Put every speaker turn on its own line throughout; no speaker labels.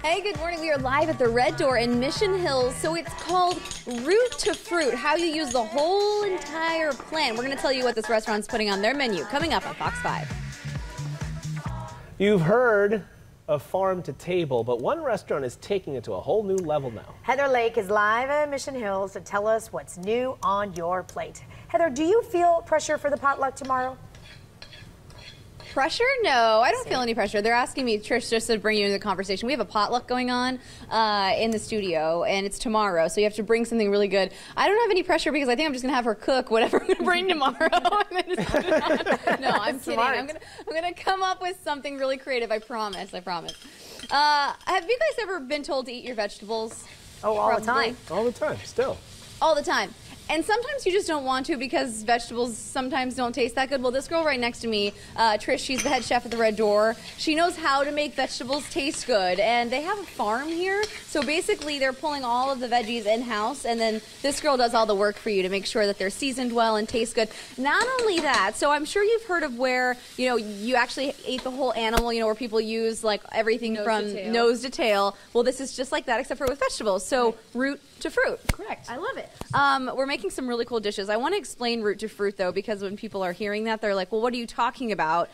Hey, good morning. We are live at the Red Door in Mission Hills. So it's called Root to Fruit, how you use the whole entire plant. We're going to tell you what this restaurant's putting on their menu coming up on Fox 5.
You've heard of farm to table, but one restaurant is taking it to a whole new level now.
Heather Lake is live at Mission Hills to tell us what's new on your plate. Heather, do you feel pressure for the potluck tomorrow?
Pressure? No, I don't feel any pressure. They're asking me, Trish, just to bring you into the conversation. We have a potluck going on in the studio, and it's tomorrow, so you have to bring something really good. I don't have any pressure because I think I'm just going to have her cook whatever I'm going to bring tomorrow. And then just put it on. No, I'm kidding. I'm gonna come up with something really creative. I promise. I promise. Have you guys ever been told to eat your vegetables?
Oh, all the time.
All the time, still.
All the time. And sometimes you just don't want to because vegetables sometimes don't taste that good. Well, this girl right next to me, Trish, she's the head chef at the Red Door. She knows how to make vegetables taste good. And they have a farm here. So basically, they're pulling all of the veggies in-house. And then this girl does all the work for you to make sure that they're seasoned well and taste good. Not only that, so I'm sure you've heard of where, you actually ate the whole animal, where people use like everything from nose to tail. Well, this is just like that except for with vegetables. So root to fruit.
Correct.
I love it. We're making some really cool dishes. I want to explain root to fruit, though, because when people are hearing that, they're like, well, what are you talking about?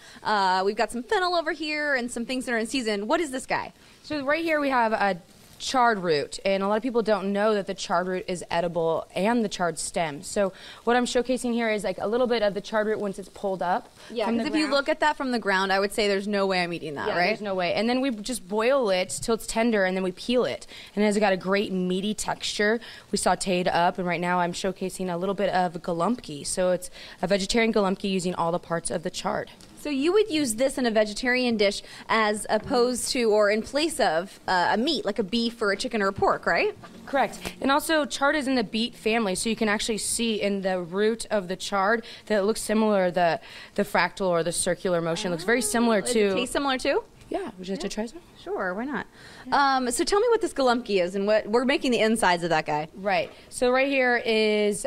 We've got some fennel over here and some things that are in season. What is this guy?
So right here we have a chard root, and a lot of people don't know that the chard root is edible and the chard stem. So what I'm showcasing here is like a little bit of the chard root once it's pulled up.
Yeah, because if you look at that from the ground, I would say there's no way I'm eating that, right?
There's no way. And then we just boil it till it's tender, and then we peel it. And it has got a great meaty texture. We sauteed up, and right now I'm showcasing a little bit of galumpki. So it's a vegetarian galumpki using all the parts of the chard.
So you would use this in a vegetarian dish as opposed to or in place of a meat, like a beef or a chicken or a pork, right?
Correct. And also, chard is in the beet family, so you can actually see in the root of the chard that it looks similar, the fractal or the circular motion looks very similar to...
Does it taste similar too?
Yeah, would you like to try some?
Sure, why not? Yeah. So tell me what this galumpki is and what we're making the insides of that guy.
Right. So right here is,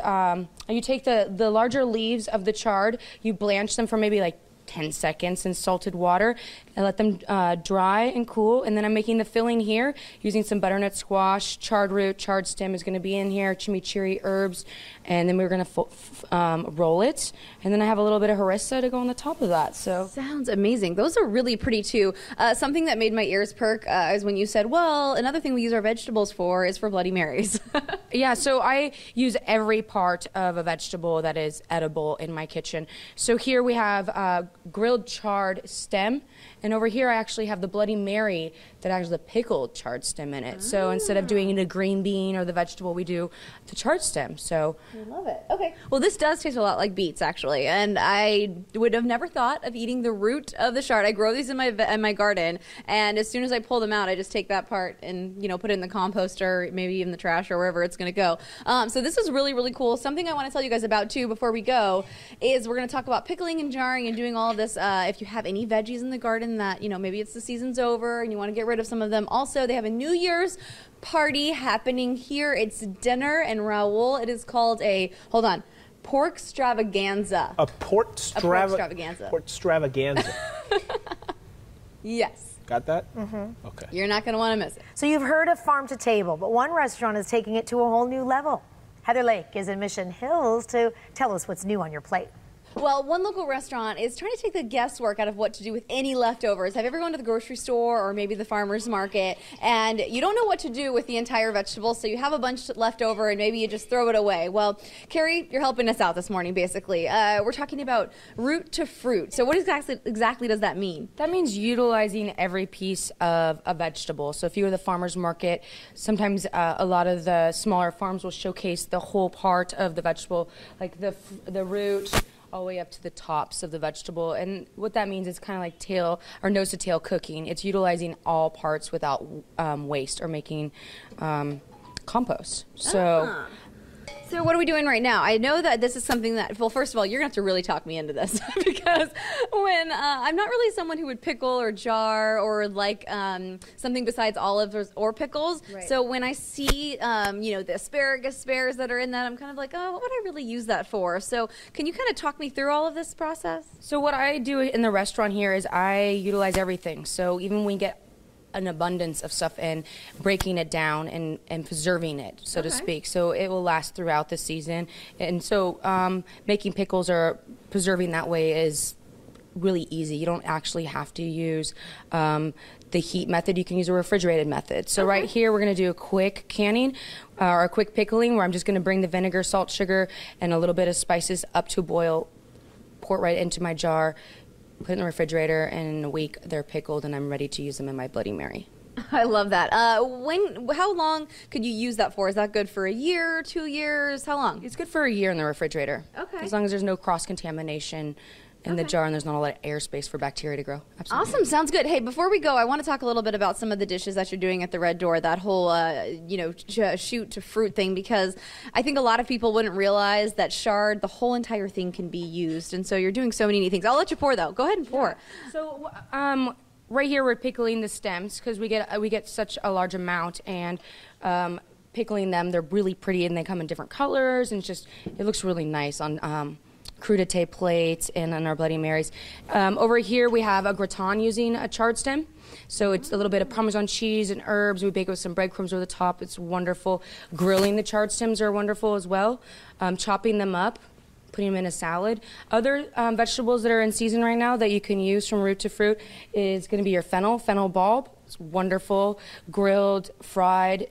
you take the larger leaves of the chard, you blanch them for maybe like 10 seconds in salted water and let them dry and cool. And then I'm making the filling here using some butternut squash, chard root, chard stem is going to be in here, chimichurri herbs, and then we're going to roll it. And then I have a little bit of harissa to go on the top of that. So
sounds amazing. Those are really pretty too. Something that made my ears perk is when you said, well, another thing we use our vegetables for is for Bloody Marys.
Yeah, so I use every part of a vegetable that is edible in my kitchen. So here we have grilled chard stem, and over here I actually have the Bloody Mary that has the pickled chard stem in it. So instead of doing the green bean or the vegetable, we do the chard stem. So
I love it. Okay. Well, this does taste a lot like beets, actually, and I would have never thought of eating the root of the chard. I grow these in my garden, and as soon as I pull them out, I just take that part and put it in the compost or maybe even the trash or wherever it's going to go. So this is really, really cool. Something I want to tell you guys about too before we go is we're going to talk about pickling and jarring and doing all of this. If you have any veggies in the garden that maybe it's the season's over and you want to get rid of some of them. Also, they have a New Year's party happening here. It's dinner and Raul. It is called a pork extravaganza.
A pork extravaganza. Pork extravaganza.
Yes.
Got that? Mm-hmm. Okay.
You're not going to want to miss it.
So you've heard of farm to table, but one restaurant is taking it to a whole new level. Heather Lake is in Mission Hills to tell us what's new on your plate.
Well, one local restaurant is trying to take the guesswork out of what to do with any leftovers. Have you ever gone to the grocery store or maybe the farmer's market and you don't know what to do with the entire vegetable, so you have a bunch left over and maybe you just throw it away? Well, Carrie, you're helping us out this morning, basically. We're talking about root to fruit. So what exactly does that mean?
that means utilizing every piece of a vegetable. So if you go to the farmer's market, sometimes a lot of the smaller farms will showcase the whole part of the vegetable, like the root, all the way up to the tops of the vegetable. And what that means is kind of like tail or nose to tail cooking. It's utilizing all parts without waste or making compost. So
So what are we doing right now? I know that this is something that, well, first of all, you're going to have to really talk me into this because when I'm not really someone who would pickle or jar or like something besides olives or pickles. Right. So when I see, the asparagus spares that are in that, I'm kind of like, oh, what would I really use that for? So can you kind of talk me through all of this process?
So what I do in the restaurant here is I utilize everything. So even when we get an abundance of stuff in, breaking it down and preserving it, so to
Okay.
speak. So it will last throughout the season. And so making pickles or preserving that way is really easy. You don't actually have to use the heat method. You can use a refrigerated method. So right here we're going to do a quick canning or a quick pickling where I'm just going to bring the vinegar, salt, sugar, and a little bit of spices up to a boil, pour it right into my jar, put it in the refrigerator, and in a week they're pickled and I'm ready to use them in my Bloody Mary.
I love that. How long could you use that for? Is that good for a year, 2 years? How long?
It's good for a year in the refrigerator.
Okay.
As long as there's no cross-contamination in the jar and there's not a lot of airspace for bacteria to grow. Absolutely.
Awesome. Sounds good. Hey, before we go, I want to talk a little bit about some of the dishes that you're doing at the Red Door, that whole, shoot to fruit thing, because I think a lot of people wouldn't realize that chard, the whole entire thing can be used. And so you're doing so many neat things. I'll let you pour, though. Go ahead and pour.
So right here we're pickling the stems because we get such a large amount, and pickling them, they're really pretty and they come in different colors, and it looks really nice on crudité plates and on our Bloody Marys. Over here we have a gratin using a chard stem. So it's a little bit of Parmesan cheese and herbs. We bake it with some breadcrumbs over the top. It's wonderful. Grilling the chard stems are wonderful as well. Chopping them up, putting them in a salad. Other vegetables that are in season right now that you can use from root to fruit is going to be your fennel bulb. It's wonderful. Grilled, fried,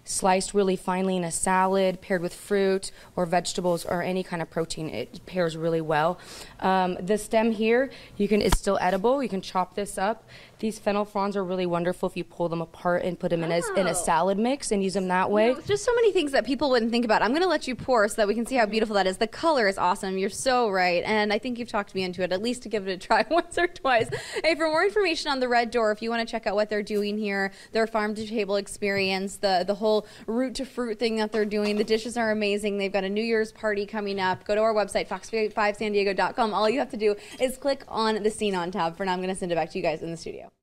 sliced really finely in a salad, paired with fruit or vegetables or any kind of protein. It pairs really well. The stem here, it's still edible. You can chop this up. These fennel fronds are really wonderful if you pull them apart and put them in a salad mix and use them that way.
Just so many things that people wouldn't think about. I'm going to let you pour so that we can see how beautiful that is. The color is awesome. You're so right. And I think you've talked me into it, at least to give it a try once or twice. Hey, for more information on the Red Door, if you want to check out what they're doing here, their farm to table experience, the whole root to fruit thing that they're doing, the dishes are amazing. They've got a New Year's party coming up. Go to our website, fox5sandiego.com. All you have to do is click on the Scene On tab. For now, I'm going to send it back to you guys in the studio.